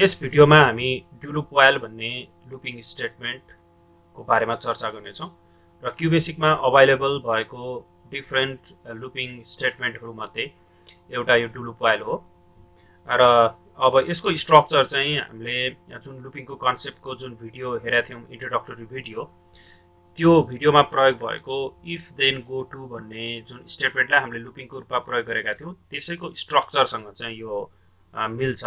यस भिडियोमा हामी do loop while भन्ने लुपिङ स्टेटमेन्टको बारेमा चर्चा गर्नेछौँ र क्युबेसिकमा अभाइलेबल भएको डिफरेन्ट लुपिङ स्टेटमेन्टहरूमध्ये एउटा यो डु लुप व्हाइल हो। र अब यसको स्ट्रक्चर चाहिँ हामीले जुन लुपिङको कन्सेप्टको जुन भिडियो हेरेका थियौँ, इन्ट्रोडक्टरी भिडियो, त्यो भिडियोमा प्रयोग भएको इफ देन गो टु भन्ने जुन स्टेटमेन्टलाई हामीले लुपिङको रूपमा प्रयोग गरेका थियौँ त्यसैको स्ट्रक्चरसँग चाहिँ यो मिल्छ।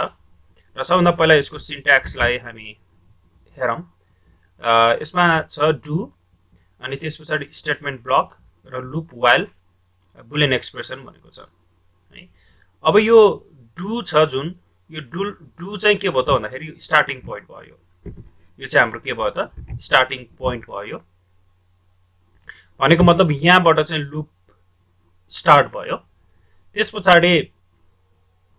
र सबभन्दा पहिला यसको सिन्ट्याक्सलाई हामी हेरौँ। यसमा छ डु, अनि त्यस पछाडि स्टेटमेन्ट ब्लक र लुप व्हाइल बुलियन एक्सप्रेसन भनेको छ है। अब यो डु छ जुन, यो डु चाहिँ के भयो त भन्दाखेरि यो स्टार्टिङ पोइन्ट भयो। यो चाहिँ हाम्रो के भयो त, स्टार्टिङ पोइन्ट भयो। भनेको मतलब यहाँबाट चाहिँ लुप स्टार्ट भयो। त्यस पछाडि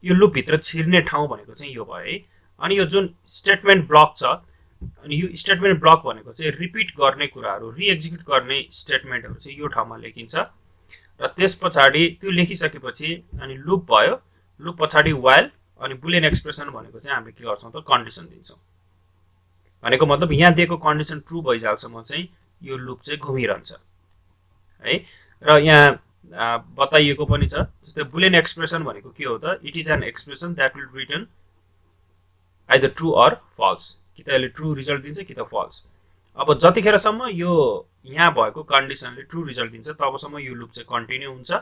यो लुप भित्र छिर्ने ठाउँ भनेको चाहिँ यो भयो है। अनि यो जुन स्टेटमेन्ट ब्लक छ, अनि यो स्टेटमेन्ट ब्लक भनेको चाहिँ रिपिट गर्ने कुराहरू, रिएक्जिक्युट गर्ने स्टेटमेन्टहरू चाहिँ यो ठाउँमा लेखिन्छ। र त्यस पछाडि त्यो लेखिसकेपछि अनि लुप भयो, लुप पछाडि व्हाइल, अनि बुलियन एक्सप्रेसन भनेको चाहिँ हामीले के गर्छौँ त, कन्डिसन दिन्छौँ। भनेको मतलब यहाँ दिएको कन्डिसन ट्रु भइजालसम्म चाहिँ यो लुप चाहिँ घुमिरहन्छ है। र यहाँ बताइएको पनि छ, जस्तै बुलियन एक्सप्रेसन भनेको के हो त, it is an expression that will return either true or false, कि त यसले ट्रु रिजल्ट दिन्छ कि त फल्स। अब जतिखेरसम्म यो यहाँ भएको कन्डिसनले ट्रु रिजल्ट दिन्छ तबसम्म यो लुप चाहिँ कन्टिन्यू हुन्छ।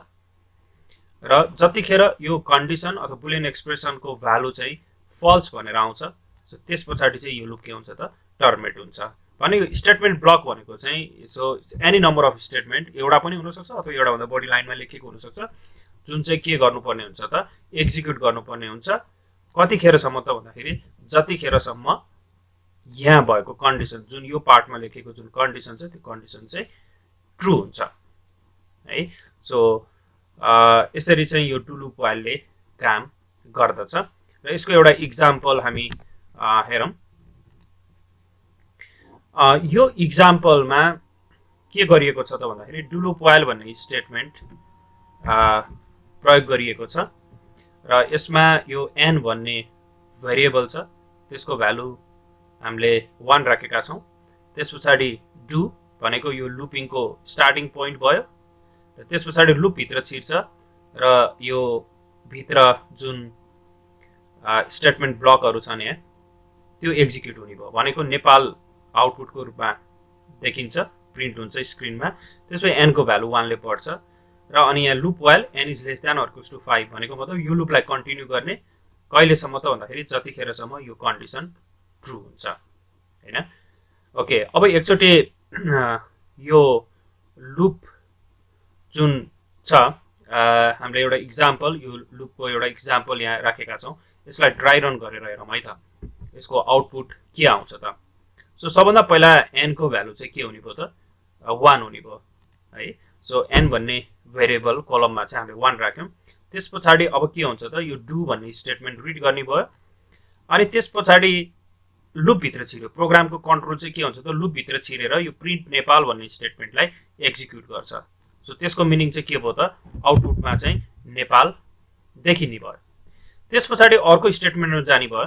र जतिखेर यो कन्डिसन अथवा बुलियन एक्सप्रेसनको भ्यालु चाहिँ फल्स भनेर आउँछ त्यस पछाडि चाहिँ यो लुप के हुन्छ त, टर्मिनेट हुन्छ। भनेको स्टेटमेन्ट ब्लक भनेको चाहिँ so any number of statement, एउटा पनि हुनसक्छ अथवा एउटाभन्दा बढी लाइनमा लेखेको हुनसक्छ, जुन चाहिँ के गर्नुपर्ने हुन्छ त, एक्जिक्युट गर्नुपर्ने हुन्छ। कतिखेरसम्म त भन्दाखेरि जतिखेरसम्म यहाँ भएको कन्डिसन, जुन यो पार्टमा लेखेको जुन कन्डिसन छ त्यो कन्डिसन चाहिँ ट्रु हुन्छ है। सो यसरी चाहिँ यो डु लुप व्हाइलले काम गर्दछ। र यसको एउटा इक्जाम्पल हामी हेरौँ। यो इक्जाम्पलमा के गरिएको छ त भन्दाखेरि डु लुप व्हाइल भन्ने स्टेटमेन्ट प्रयोग गरिएको छ। र यसमा यो एन भन्ने भेरिएबल छ, त्यसको भ्यालु हामीले 1 राखेका छौँ। त्यस पछाडि डु भनेको यो लुपिङको स्टार्टिङ पोइन्ट भयो। र त्यस पछाडि लुपभित्र छिर्छ र यो भित्र जुन स्टेटमेन्ट ब्लकहरू छन् यहाँ त्यो एक्जिक्युट हुने भयो। भनेको नेपाल आउटपुटको रूपमा देखिन्छ, प्रिन्ट हुन्छ स्क्रिनमा। त्यसपछि एनको भ्यालु 1 ले पढ्छ। र अनि यहाँ loop while n is less than or equals to 5 भनेको मतलब यो लुपलाई कन्टिन्यू गर्ने कहिलेसम्म त भन्दाखेरि जतिखेरसम्म यो कन्डिसन ट्रु हुन्छ हैन। ओके, अब एकचोटि यो लुप जुन छ, हामीले एउटा इक्जाम्पल, यो लुपको एउटा इक्जाम्पल यहाँ राखेका छौँ। यसलाई ड्राई रन गरेर हेरौँ है त, यसको आउटपुट के आउँछ त। सो सबभन्दा पहिला एनको भ्यालु चाहिँ के हुने भयो त, 1 हुने भयो है। सो एन भन्ने भेरिएबल कलममा चाहिँ हामीले 1 राख्यौँ। त्यस पछाडि अब के हुन्छ त, यो डु भन्ने स्टेटमेन्ट रिड गर्ने भयो। अनि त्यस पछाडि लुपभित्र छिर्यो। प्रोग्रामको कन्ट्रोल चाहिँ के हुन्छ त, लुपभित्र छिरेर यो प्रिन्ट नेपाल भन्ने स्टेटमेन्टलाई एक्जिक्युट गर्छ। सो त्यसको मिनिङ चाहिँ के भयो त, आउटपुटमा चाहिँ नेपाल देखिने भयो। त्यस पछाडि अर्को स्टेटमेन्टमा जाने भयो।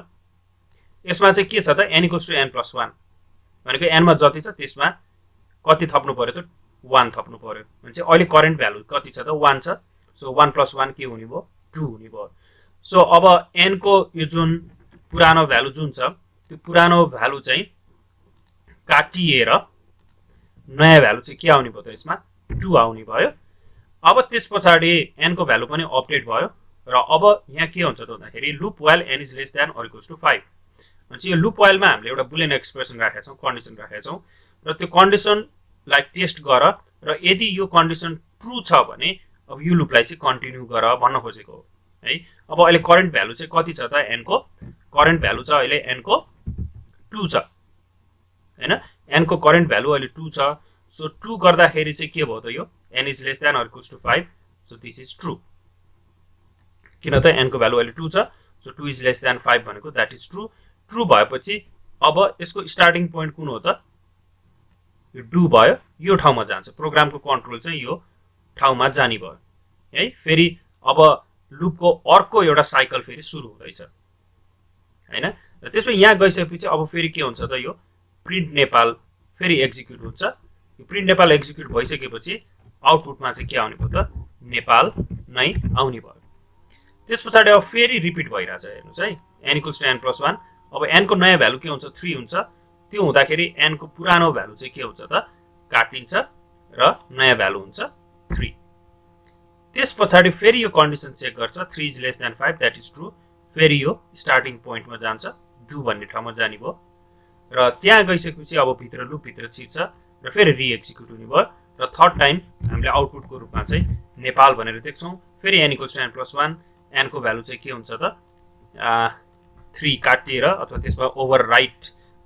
यसमा चाहिँ के छ त, n equals to n plus 1 भनेको एनमा जति छ त्यसमा कति थप्नु पर्यो त, 1 थप्नु पर्यो। भने चाहिँ अहिले करेन्ट भ्यालु कति छ त, 1 छ। सो 1 प्लस 1 के हुने भयो, 2 हुने भयो। सो अब एनको यो जुन पुरानो भ्यालु जुन छ, त्यो पुरानो भ्यालु चाहिँ काटिएर नयाँ भ्यालु चाहिँ के आउने भयो त, यसमा 2 आउने भयो। अब त्यस पछाडि एनको भ्यालु पनि अपडेट भयो। र अब यहाँ के हुन्छ त भन्दाखेरि loop while n is less than or equals to 5 भनेपछि यो लुप व्हाइलमा हामीले एउटा बुलियन एक्सप्रेसन राखेका छौँ, कन्डिसन राखेका छौँ। र त्यो कन्डिसनलाई टेस्ट गर, र यदि यो कन्डिसन ट्रु छ भने अब यो लुपलाई चाहिँ कन्टिन्यू गर भन्न खोजेको हो है। अब अहिले करेन्ट भ्यालु चाहिँ कति छ त, एनको करेन्ट भ्यालु छ अहिले एनको 2 छ हैन। एनको करेन्ट भ्यालु अहिले 2 छ। सो 2 गर्दाखेरि चाहिँ के भयो त, यो n is less than or equals to 5। So this is true, किन त एनको भ्यालु अहिले 2 छ। सो 2 इज लेस देन 5 भनेको द्याट इज ट्रु। ट्रु भएपछि अब यसको स्टार्टिङ पोइन्ट कुन हो त, यो डु भयो, यो ठाउँमा जान्छ। प्रोग्रामको कन्ट्रोल चाहिँ यो ठाउँमा जाने भयो है। फेरि अब लुपको अर्को एउटा साइकल फेरि सुरु हुँदैछ हैन। र त्यसपछि यहाँ गइसकेपछि अब फेरि के हुन्छ त यो प्रिन्ट नेपाल फेरि एक्जिक्युट हुन्छ। यो प्रिन्ट नेपाल एक्जिक्युट भइसकेपछि आउटपुटमा चाहिँ के आउने भयो त नेपाल नै आउने भयो। त्यस पछाडि अब फेरि रिपिट भइरहेछ हेर्नुहोस् है n = n + 1। अब n को नयाँ भ्यालु के हुन्छ 3 हुन्छ। त्यो हुँदाखेरि n को पुरानो भ्यालु चाहिँ के हुन्छ त काटिन्छ र नयाँ भ्यालु हुन्छ 3। त्यस पछाडि फेरि यो कन्डिसन चेक गर्छ 3 > 5 द्याट इज ट्रु। फेरि यो स्टार्टिङ पोइन्टमा जान्छ डु भन्ने ठाउँमा जाने भयो र त्यहाँ गइसकेपछि अब भित्र लुप भित्र छिर्छ र फेरि रिएक्जिक्युट हुने भयो र थर्ड टाइम हामीले आउटपुटको रूपमा चाहिँ नेपाल भनेर देख्छौँ। फेरि n = n + 1 n को भ्यालु चाहिँ के हुन्छ त 3 काटिएर अथवा त्यसमा ओभरराइट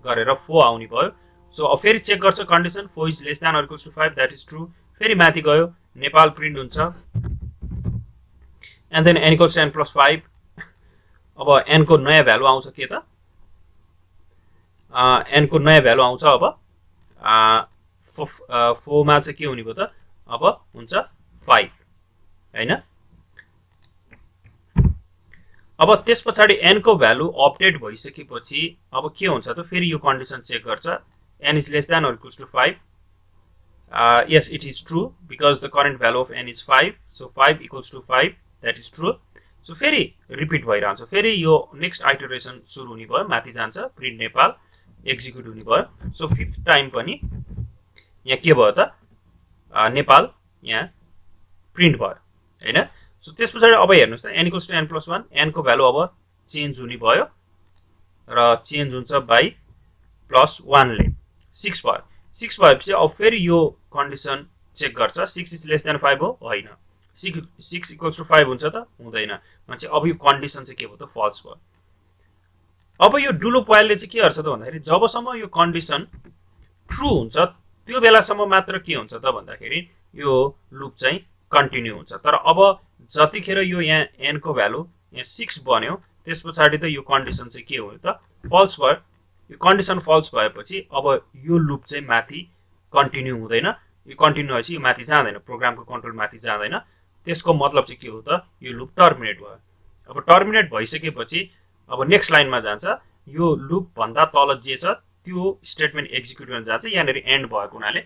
गरेर 4 आउने भयो। सो अब फेरि चेक गर्छ कन्डिसन 4 > > 5 द्याट इज ट्रु। फेरि माथि गयो नेपाल प्रिन्ट हुन्छ एन्ड देन n = n + 5। अब n को नयाँ भ्यालु आउँछ के त n को नयाँ भ्यालु आउँछ अब 4 मा चाहिँ के हुने भयो त अब हुन्छ 5 हैन। अब त्यस पछाडि n को भ्यालु अपडेट भइसकेपछि अब के हुन्छ त फेरि यो कन्डिसन चेक गर्छ n > = 5। yes it is true because the current value of n is 5, so 5 = 5 that is true। So फेरि रिपिट भइरहन्छ। फेरि यो नेक्स्ट आइटरेसन सुरु हुने भयो माथि जान्छ प्रिन्ट नेपाल एक्जिक्युट हुने भयो। सो 5th टाइम पनि यहाँ के भयो त नेपाल यहाँ प्रिन्ट भयो हैन। सो त्यस पछाडि अब हेर्नुस् त n = n + 1 n को भ्यालु अब चेन्ज हुने भयो र चेन्ज हुन्छ बाइ +1 ले 6 भयो। 6 भएपछि अब फेरि यो कन्डिसन चेक गर्छ 6 > 5 हो हैन। 6 = 5 हुन्छ त हुँदैन भने अब यो कन्डिसन चाहिँ के भयो त फल्स भयो। अब यो डु लुप व्हाइलले चाहिँ के गर्छ त भन्दाखेरि जबसम्म यो कन्डिसन ट्रु हुन्छ त्यो बेलासम्म मात्र के हुन्छ त भन्दाखेरि यो लुप चाहिँ कन्टिन्यू हुन्छ। तर अब जतिखेर यो यहाँ n को भ्यालु यहाँ 6 बन्यो त्यस पछाडि त यो कन्डिसन चाहिँ के हो त फल्स भयो। यो कन्डिसन फल्स भएपछि अब यो लुप चाहिँ माथि कन्टिन्यू हुँदैन। यो कन्टिन्यू भएपछि यो माथि जाँदैन प्रोग्रामको कन्ट्रोल माथि जाँदैन। त्यसको मतलब चाहिँ के हो त यो लुप टर्मिनेट भयो। अब टर्मिनेट भइसकेपछि अब नेक्स्ट लाइनमा जान्छ यो लुप भन्दा तल जे छ त्यो स्टेटमेन्ट एक्जिक्युट गर्न जान्छ। यहाँनेर एन्ड भएको हुनाले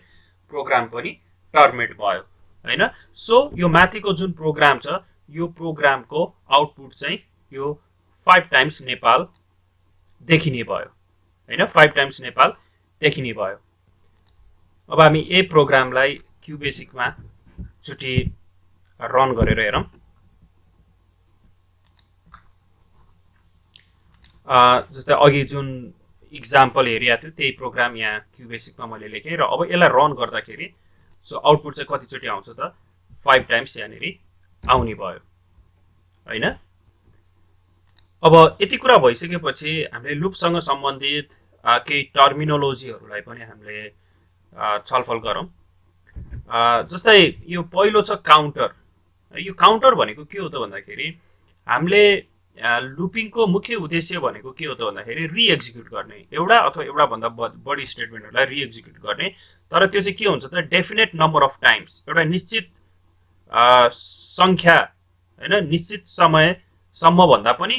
प्रोग्राम पनि टर्मिनेट भयो हैन। सो यो माथिको जुन प्रोग्राम छ यो प्रोग्रामको आउटपुट चाहिँ यो 5 टाइम्स नेपाल देखिने भयो हैन। 5 टाइम्स नेपाल देखिने भयो। अब हामी ए प्रोग्रामलाई क्युबेसिकमा चुटी रन गरेर हेरौँ। जस्तै अघि जुन इक्जाम्पल हेरिया थियो त्यही प्रोग्राम यहाँ क्युबेसिकमा मैले लेखेँ र अब यसलाई रन गर्दाखेरि सो आउटपुट चाहिँ कतिचोटि आउँछ त 5 टाइम्स यहाँनेरि आउने भयो हैन। अब यति कुरा भइसकेपछि हामीले लुपसँग सम्बन्धित केही टर्मिनोलोजीहरूलाई पनि हामीले छलफल गरौँ। जस्तै यो पहिलो छ काउन्टर। यो काउन्टर भनेको के हो त भन्दाखेरि हामीले लुपिङको मुख्य उद्देश्य भनेको के हो त भन्दाखेरि रिएक्जिक्युट गर्ने एउटा अथवा एउटा भन्दा बढी स्टेटमेन्टहरूलाई रिएक्जिक्युट गर्ने। तर त्यो चाहिँ के हुन्छ त डेफिनेट नम्बर अफ टाइम्स एउटा निश्चित संख्या हैन निश्चित समयसम्म भन्दा पनि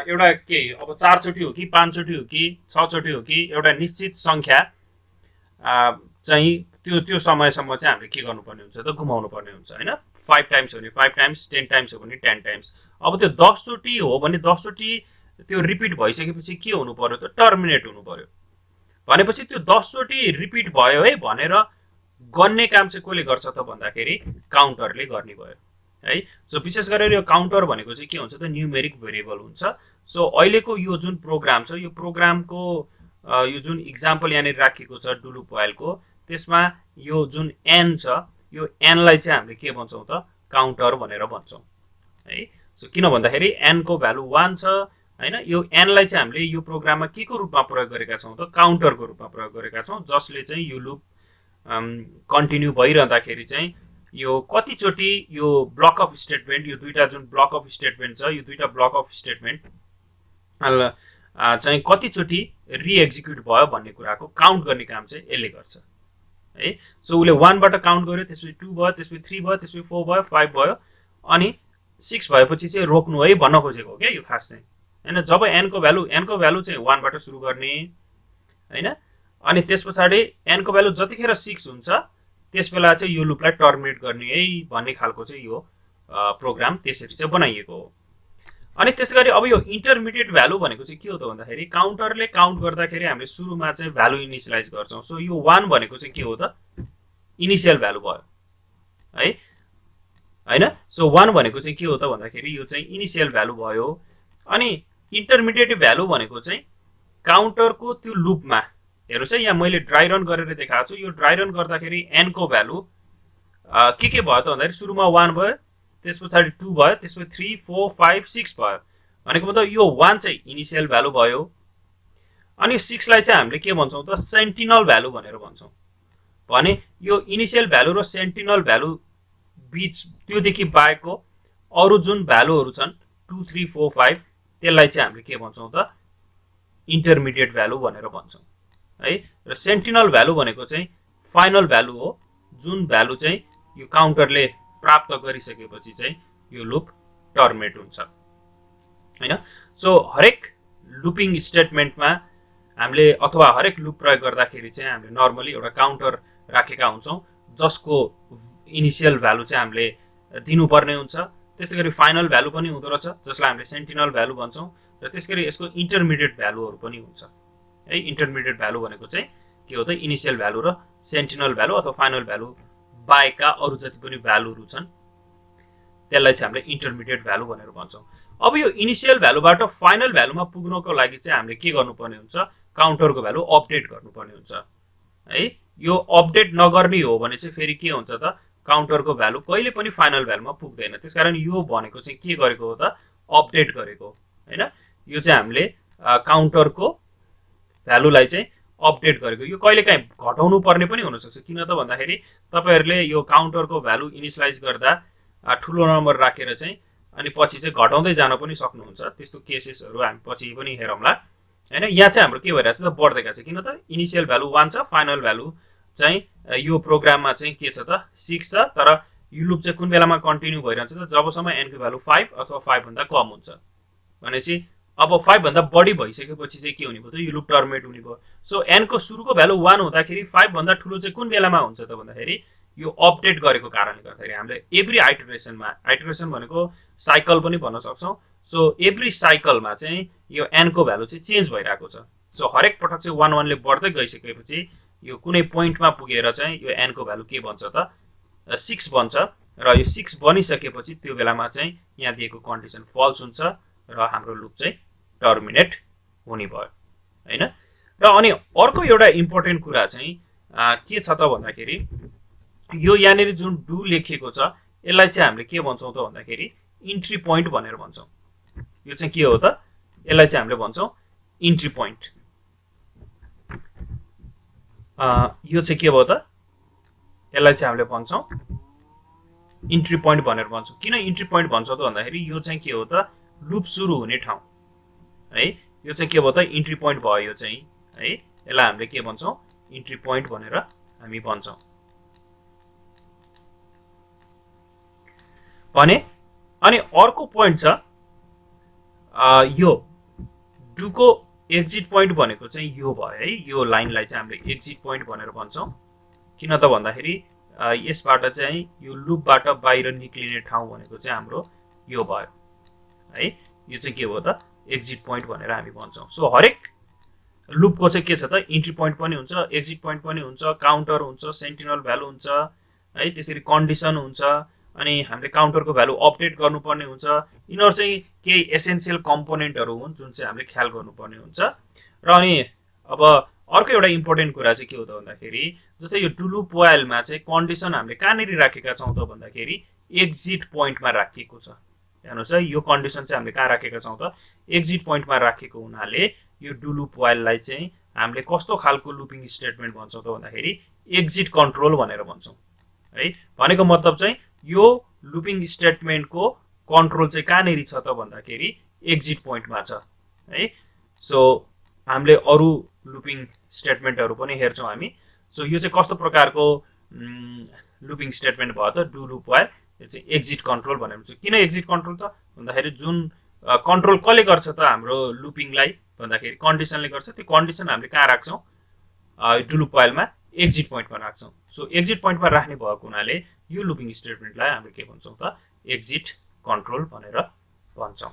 एउटा के अब 4 चोटि हो कि 5 चोटि हो कि 6 चोटि हो कि एउटा निश्चित संख्या चाहिँ त्यो समयसम्म चाहिँ हामीले के गर्नुपर्ने हुन्छ त घुमाउनु पर्ने हुन्छ हैन। 5 टाइम्स हो भने 5 टाइम्स 10 टाइम्स हो भने 10 टाइम्स। अब त्यो 10 चोटि हो भने 10 चोटि त्यो रिपिट भइसकेपछि के हुनु पर्यो त टर्मिनेट हुनु पर्यो। भनेपछि त्यो 10 चोटि रिपिट भयो है भनेर गन्ने काम चाहिँ कसले गर्छ त भन्दाखेरि काउन्टरले गर्ने भयो है। सो विशेष गरेर यो काउन्टर भनेको चाहिँ के हुन्छ त न्युमेरिक भेरिएबल हुन्छ। सो अहिलेको यो जुन प्रोग्राम छ यो प्रोग्रामको यो जुन इक्जाम्पल यहाँनिर राखिएको छ डु लुप व्हाइलको त्यसमा यो जुन n छ यो n लाई चाहिँ हामीले के भन्छौँ त काउन्टर भनेर भन्छौँ है। सो किन भन्दाखेरि n को भ्यालु 1 छ हैन। यो n लाई चाहिँ हामीले यो प्रोग्राममा के को रूपमा प्रयोग गरेका छौँ त काउन्टरको रूपमा प्रयोग गरेका छौँ जसले चाहिँ यो लुप कन्टिन्यू भइरहँदाखेरि चाहिँ यो कतिचोटि यो ब्लक अफ स्टेटमेन्ट यो दुईटा जुन ब्लक अफ स्टेटमेन्ट छ यो दुईटा ब्लक अफ स्टेटमेन्ट चाहिँ कतिचोटि रिएक्जिक्युट भयो भन्ने कुराको काउन्ट गर्ने काम चाहिँ यसले गर्छ है। सो उसले 1 बाट काउन्ट गर्यो त्यसपछि 2 भयो त्यसपछि 3 भयो त्यसपछि 4 भयो 5 भयो अनि 6 भएपछि चाहिँ रोक्नु है भन्न खोजेको हो क्या यो खास चाहिँ हैन। जब n को भ्यालु चाहिँ 1 बाट सुरु गर्ने हैन, अनि त्यसपछि n को भ्यालु जतिखेर 6 हुन्छ त्यसबेला चाहिँ यो लुपलाई टर्मिनेट गर्ने है भन्ने खालको चाहिँ यो प्रोग्राम त्यसरी चाहिँ बनाइएको हो। अनि त्यसैगरी अब यो इन्टरमिडिएट भ्यालु भनेको चाहिँ के हो त भन्दाखेरि काउन्टरले काउन्ट गर्दाखेरि हामीले सुरुमा चाहिँ भ्यालु इनिशियलाइज गर्छौं। सो यो 1 भनेको चाहिँ के हो त इनिशियल भ्यालु भयो है हैन। सो 1 भनेको चाहिँ के हो त भन्दाखेरि यो चाहिँ इनिशियल भ्यालु भयो। अनि इन्टरमिडिएट भ्यालु भनेको चाहिँ काउन्टरको त्यो लुपमा हेर्नुस् है, यहाँ मैले ड्राई रन गरेर देखाएको छु। यो ड्राई रन गर्दाखेरि n को भ्यालु के भयो त भन्दाखेरि सुरुमा 1 भयो, त्यसपछि 2 भयो, त्यसपछि 3 4 5 6 भयो। भनेको मतलब यो 1 चाहिँ इनिशियल भ्यालु भयो। अनि 6 लाई चाहिँ हामीले के भन्छौं त सेन्टिनल भ्यालु भनेर भन्छौं। भने यो इनिशियल भ्यालु र सेन्टिनल भ्यालु बीच त्योदेखि बाहेकको अरु जुन भ्यालुहरु छन् 2 3 4 5 त्यसलाई चाहिँ हामीले के भन्छौं त इन्टरमिडिएट भ्यालु भनेर भन्छौं है। र सेन्टिनल भ्यालु भनेको चाहिँ फाइनल भ्यालु हो, जुन भ्यालु चाहिँ यो काउन्टरले प्राप्त गरिसकेपछि चाहिँ यो लुप टर्मिनेट हुन्छ हैन। सो हरेक लुपिङ स्टेटमेन्टमा हामीले अथवा हरेक लुप प्रयोग गर्दाखेरि चाहिँ हामीले नर्मली एउटा काउन्टर राखेका हुन्छौं जसको इनिशियल भ्यालु चाहिँ हामीले दिनुपर्ने हुन्छ। त्यसैगरी फाइनल भ्यालु पनि हुँदो रहेछ जसलाई हामीले सेन्टिनल भ्यालु भन्छौं। र त्यसैगरी यसको इन्टरमिडिएट भ्यालुहरु पनि हुन्छ है। इन्टरमिडिएट भ्यालु भनेको चाहिँ के हो त इनिशियल भ्यालु र सेन्टिनल भ्यालु अथवा फाइनल भ्यालु बाहेकका अरु जति पनि भ्यालुहरु छन् त्यसलाई चाहिँ हामीले इन्टरमिडिएट भ्यालु भनेर भन्छौं। अब यो इनिशियल भ्यालुबाट फाइनल भ्यालुमा पुग्नको लागि चाहिँ हामीले के गर्नुपर्ने हुन्छ, काउन्टरको भ्यालु अपडेट गर्नुपर्ने हुन्छ है। यो अपडेट नगर्ने हो भने चाहिँ फेरि के हुन्छ त काउन्टरको भ्यालु कहिले पनि फाइनल भ्यालुमा पुग्दैन। त्यसकारण यो भनेको चाहिँ के गरेको हो त अपडेट गरेको हैन। यो चाहिँ हामीले काउन्टरको भ्यालुलाई चाहिँ अपडेट गरेको। यो कहिलेकाहीँ घटाउनु पर्ने पनि हुन सक्छ। किन त भन्दाखेरि तपाईहरुले यो काउन्टरको भ्यालु इनिशियलाइज गर्दा ठुलो नम्बर राखेर चाहिँ अनि पछि चाहिँ घटाउँदै जान पनि सक्नुहुन्छ। त्यस्तो केसेसहरु हामी पछि पनि हेरौँला हैन। यहाँ चाहिँ हाम्रो के भइरहेछ त बढ्दैका छ। किन त इनिशियल भ्यालु 1 छ, फाइनल भ्यालु चाहिँ यो प्रोग्राममा चाहिँ के छ त 6 छ। तर यो लुप चाहिँ कुन बेलामा कन्टिन्यू भइरहन्छ त जबसम्म n को भ्यालु 5 अथवा 5 भन्दा कम हुन्छ। भनेपछि अब 5 भन्दा बढी भइसकेपछि चाहिँ के हुने भयो त यो लुप टर्मिनेट हुने भयो। सो n को सुरुको भ्यालु 1 हुँदाखेरि 5 भन्दा ठूलो चाहिँ कुन बेलामा हुन्छ त भन्दाखेरि यो अपडेट गरेको कारणले गर्दाखेरि हामीले एभ्री आइटरेसनमा, आइटरेसन भनेको साइकल पनि भन्न सक्छौं। सो एभ्री साइकलमा चाहिँ यो n को भ्यालु चाहिँ चेन्ज भइरहेको छ। सो हरेक पटक चाहिँ 1 1 ले बढ्दै गइसकेपछि यो कुनै पोइन्टमा पुगेर चाहिँ यो n को भ्यालु के बन्छ त 6 बन्छ। र यो 6 बनिसकेपछि त्यो बेलामा चाहिँ यहाँ दिएको कन्डिसन फल्स हुन्छ र हाम्रो लुप चाहिँ टर्मिनेट हुने भयो हैन। र अनि अर्को एउटा इम्पोर्टेन्ट कुरा चाहिँ के छ त भन्दाखेरि यो यहाँनेरि जुन डु लेखिएको छ यसलाई चाहिँ हामीले के भन्छौं त भन्दाखेरि इन्ट्री पोइन्ट भनेर भन्छौं। यो चाहिँ के हो त यसलाई चाहिँ हामीले भन्छौं इन्ट्री पोइन्ट। यो चाहिँ के भयो त यसलाई चाहिँ हामीले भन्छौं इन्ट्री पोइन्ट भनेर भन्छौं। किन इन्ट्री पोइन्ट भन्छौं त भन्दाखेरि यो चाहिँ के हो त लुप सुरु हुने ठाउँ है। यो चाहिँ के भयो त इन्ट्री पोइन्ट भयो यो चाहिँ है। यसलाई हामीले के भन्छौं इन्ट्री पोइन्ट भनेर हामी भन्छौं भने। अनि अर्को पोइन्ट छ यो डुको एक्जिट पोइन्ट भनेको चाहिँ यो भयो है। यो लाइनलाई चाहिँ हामीले एक्जिट पोइन्ट भनेर भन्छौं। किन त भन्दाखेरि यसबाट चाहिँ यो लुपबाट बाहिर निक्लिने ठाउँ भनेको चाहिँ हाम्रो यो भयो है। यो चाहिँ के हो त एक्जिट पोइन्ट भनेर हामी भन्छौं। सो हरेक लुपको चाहिँ के छ त इन्ट्री पोइन्ट पनि हुन्छ, एक्जिट पोइन्ट पनि हुन्छ, काउन्टर हुन्छ, सेन्टिनल भ्यालु हुन्छ है। त्यसरी कन्डिसन हुन्छ। अनि हामीले काउन्टरको भ्यालु अपडेट गर्नुपर्ने हुन्छ। यिनीहरु चाहिँ केही एसेन्शियल कम्पोनेन्टहरु हुन् जुन चाहिँ हामीले ख्याल गर्नुपर्ने हुन्छ। र अनि अब अर्को एउटा इम्पोर्टेन्ट कुरा चाहिँ के हो त भन्दाखेरि जस्तै यो डु लुप व्हाइलमा चाहिँ कन्डिसन हामीले कहाँनेरि राखेका छौं त भन्दाखेरि एक्जिट पोइन्टमा राखिएको छ। हेर्नुस् है, यो कन्डिसन चाहिँ हामीले कहाँ राखेका छौं त एक्जिट पोइन्टमा राखेको हुनाले यो डु लुप व्हाइललाई चाहिँ हामीले कस्तो खालको लुपिङ स्टेटमेन्ट भन्छौं त भन्दाखेरि एक्जिट कन्ट्रोल भनेर भन्छौं है। भनेको मतलब चाहिँ यो लुपिङ स्टेटमेन्टको कन्ट्रोल चाहिँ कहाँनेरि छ त भन्दाखेरि एक्जिट पोइन्टमा छ है। सो हामीले अरु लुपिङ स्टेटमेन्टहरु पनि हेर्छौं हामी। सो यो चाहिँ कस्तो प्रकारको लुपिङ स्टेटमेन्ट भयो त डु लुप व्हाइल। यो चाहिँ एक्जिट कन्ट्रोल भनेर भन्छ। किन एक्जिट कन्ट्रोल त भन्दाखेरि जुन कन्ट्रोल कसले गर्छ त हाम्रो लुपिङलाई भन्दाखेरि कन्डिसनले गर्छ। त्यो कन्डिसन हामीले कहाँ राख्छौँ, डु लुप वाइलमा एक्जिट पोइन्टमा राख्छौँ। सो एक्जिट पोइन्टमा राख्ने भएको हुनाले यो लुपिङ स्टेटमेन्टलाई हामीले के भन्छौँ त एक्जिट कन्ट्रोल भनेर भन्छौँ।